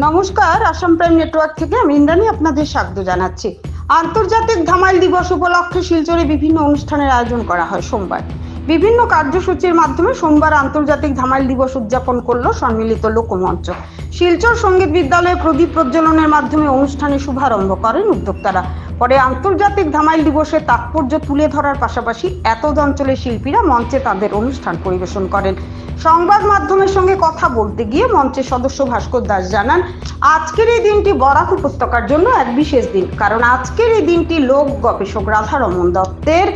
নমস্কার, Assam prime network থেকে আমি ইন্দ্রাণী আপনাদের স্বাগত জানাচ্ছি। আন্তর্জাতিক ধামাইল দিবস উপলক্ষে শিলচরে বিভিন্ন অনুষ্ঠানের আয়োজন করা হয়। সোমবার বিভিন্ন কার্যসূচির মাধ্যমে সোমবার আন্তর্জাতিক ধামাইল দিবস উদযাপন করলো সম্মিলিত লোকমঞ্চ। শিলচর সঙ্গীত বিদ্যালয়ে প্রদীপ প্রজ্বলনের মাধ্যমে অনুষ্ঠানের শুভারম্ভ করেন উদ্যোক্তারা। পরে আন্তর্জাতিক ধামাইল দিবসের তাৎপর্য তুলে ধরার পাশাপাশি এতদ অঞ্চলের শিল্পীরা মঞ্চে তাদের অনুষ্ঠান পরিবেশন করেন। সংবাদ মাধ্যমের সঙ্গে কথা বলতে গিয়ে মঞ্চের সদস্য ভাস্কর দাস জানান, আজকের এই দিনটি বরাক উপত্যকার জন্য এক বিশেষ দিন, কারণ আজকের এই দিনটি লোক গবেষক রাধারমন দত্তের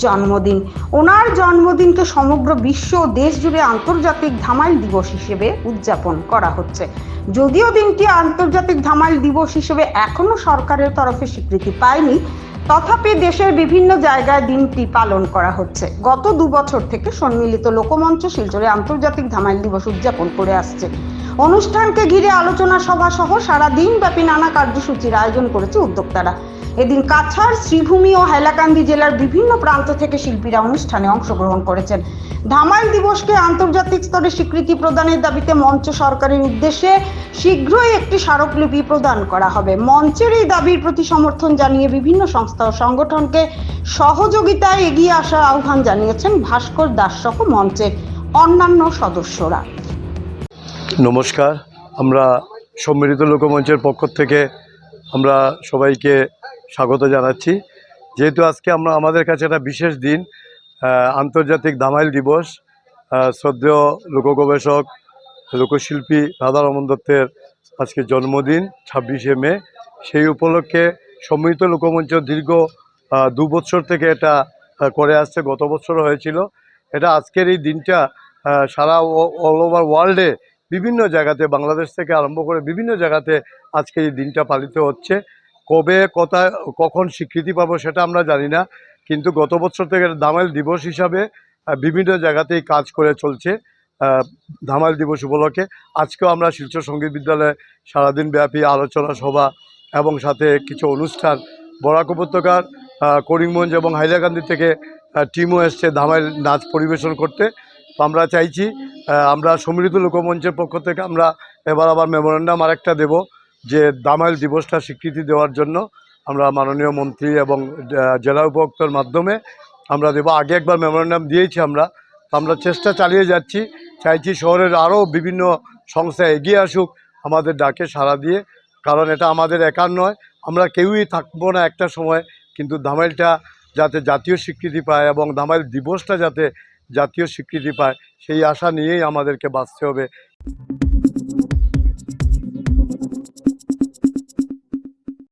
জন্মদিন। ওনার জন্মদিনকে সমগ্র বিশ্ব ও দেশ জুড়ে আন্তর্জাতিক ধামাইল দিবস হিসেবে উদযাপন করা হচ্ছে। যদিও দিনটি আন্তর্জাতিক ধামাইল দিবস হিসেবে এখনো সরকারের তরফে স্বীকৃতি পায়নি, তথাপি দেশের বিভিন্ন জায়গায় দিনটি পালন করা হচ্ছে। গত 2 বছর থেকে সম্মিলিত লোকমঞ্চ শিলচরে আন্তর্জাতিক ধামাইল দিবস উদযাপন করে আসছে। অনুষ্ঠানকে ঘিরে আলোচনা সভা সহ সারাদিন ব্যাপী নানা কার্যসূচির আয়োজন করেছে উদ্যোক্তারা। এদিন কাছাড়, শ্রীভূমি ও হাইলাকান্দি জেলার বিভিন্ন প্রান্ত থেকে শিল্পীরা অনুষ্ঠানে অংশগ্রহণ করেছেন। ধামাইল দিবসকে আন্তর্জাতিক স্তরে স্বীকৃতি প্রদানের দাবিতে মঞ্চ সরকারের উদ্দেশ্যে শীঘ্রই একটি স্মারকলিপি প্রদান করা হবে। মঞ্চের এই দাবির প্রতি সমর্থন জানিয়ে বিভিন্ন সংস্থা ও সংগঠনকে সহযোগিতায় এগিয়ে আসার আহ্বান জানিয়েছেন ভাস্কর দাস সহ মঞ্চের অন্যান্য সদস্যরা। নমস্কার, আমরা সম্মিলিত লোকমঞ্চের পক্ষ থেকে আমরা সবাইকে স্বাগত জানাচ্ছি। যেহেতু আজকে আমাদের কাছে একটা বিশেষ দিন, আন্তর্জাতিক ধামাইল দিবস। শ্রদ্ধেয় লোকগবেষক লোকশিল্পী রাধারমন দত্তের আজকে জন্মদিন 26শে মে। সেই উপলক্ষে সম্মিলিত লোকমঞ্চ দীর্ঘ 2 বছর থেকে এটা করে আসছে। গত বছরও হয়েছিল। এটা আজকের এই দিনটা সারা অল ওভার ওয়ার্ল্ডে বিভিন্ন জায়গাতে, বাংলাদেশ থেকে আরম্ভ করে বিভিন্ন জায়গাতে আজকে এই দিনটা পালিত হচ্ছে। কবে কখন স্বীকৃতি পাবো সেটা আমরা জানি না, কিন্তু গত বছর থেকে ধামাইল দিবস হিসাবে বিভিন্ন জায়গাতেই কাজ করে চলছে। ধামাইল দিবস উপলক্ষে আজকেও আমরা শিলচর সঙ্গীত বিদ্যালয়ে সারাদিন ব্যাপী আলোচনা সভা এবং সাথে কিছু অনুষ্ঠান, বরাক উপত্যকার করিমগঞ্জ এবং হাইলাকান্দি থেকে টিমও এসছে ধামাইল নাচ পরিবেশন করতে। তো আমরা চাইছি, আমরা সম্মিলিত লোকমঞ্চের পক্ষ থেকে আমরা এবার আবার মেমোরেন্ডাম আরেকটা দেব, যে ধামাইল দিবসটা স্বীকৃতি দেওয়ার জন্য আমরা মাননীয় মন্ত্রী এবং জেলা উপায়ুক্তর মাধ্যমে আমরা দেব। আগে একবার মেমোরেন্ডাম দিয়েছি আমরা। তো আমরা চেষ্টা চালিয়ে যাচ্ছি, চাইছি শহরের আরও বিভিন্ন সংস্থা এগিয়ে আসুক আমাদের ডাকে সাড়া দিয়ে, কারণ এটা আমাদের একার নয়, আমরা কেউই থাকবো না একটা সময়, কিন্তু ধামাইলটা যাতে জাতীয় স্বীকৃতি পায় এবং ধামাইল দিবসটা যাতে জাতীয় স্বীকৃতি পায় সেই আশা নিয়েই আমাদেরকে বাঁচতে হবে।